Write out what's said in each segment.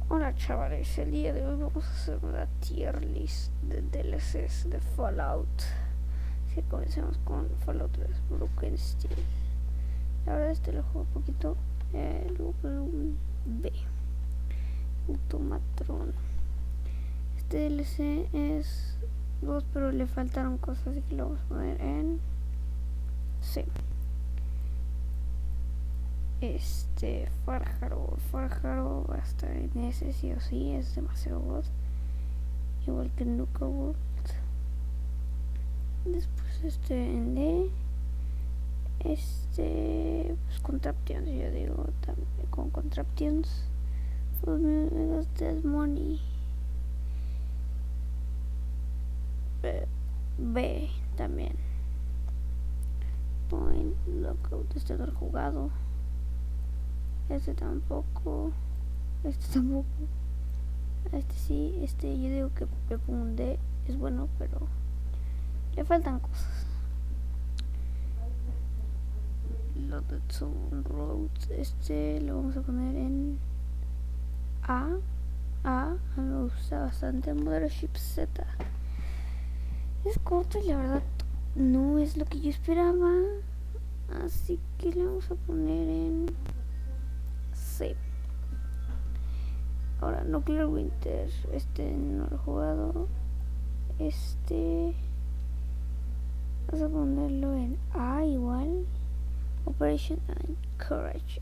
Hola chavales, el día de hoy vamos a hacer una tier list de DLCs de Fallout. Así que comencemos con Fallout 3 Broken Steel. La verdad lo juego un poquito. Luego un B Automatron. Este DLC es 2, pero le faltaron cosas, así que lo vamos a poner en C. Farjaro va a estar en ese sí o sí, es demasiado god, igual que Nuka World. Después en D, pues Contraptions, yo digo también con Contraptions, pues Megas Dead Money. B también. Point Lockout, este no lo he jugado. Este tampoco. Este sí, yo digo que le pongo un D, es bueno, pero le faltan cosas. Loaded Zone Roads, lo vamos a poner en A. Me gusta bastante. Mothership Z. Es corto y la verdad no es lo que yo esperaba, así que le vamos a poner en C. Ahora Nuclear Winter, no lo he jugado. Vamos a ponerlo en A igual. Operation Courage,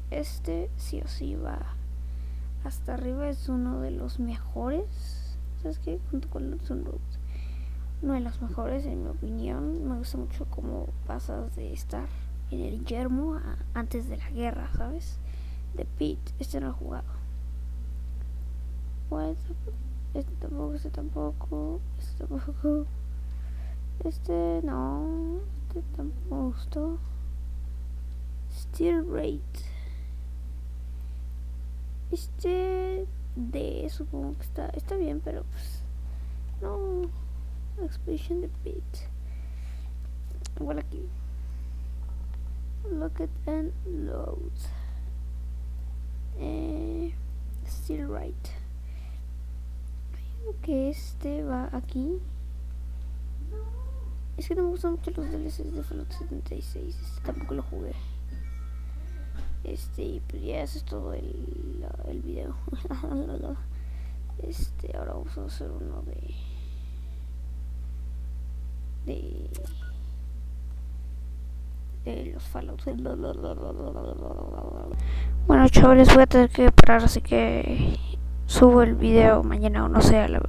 sí o sí va hasta arriba, es uno de los mejores. ¿Sabes qué? Junto con los Sunroots, uno de los mejores en mi opinión. Me gusta mucho cómo pasas de estar en el yermo antes de la guerra, ¿sabes? De Pete, no lo he jugado. Bueno, este tampoco no, tampoco me gustó. Steel Rate, de supongo que está bien, pero pues no. Expedition de Pete, igual aquí. Lock it and load. Steel Right, que va aquí. Es que no me gustan mucho los DLCs de Fallout 76. Tampoco lo jugué. Y pues ya eso es todo el video. Ahora vamos a hacer uno de los Fallout. Bueno chavales, voy a tener que parar, así que subo el video mañana o no sé a la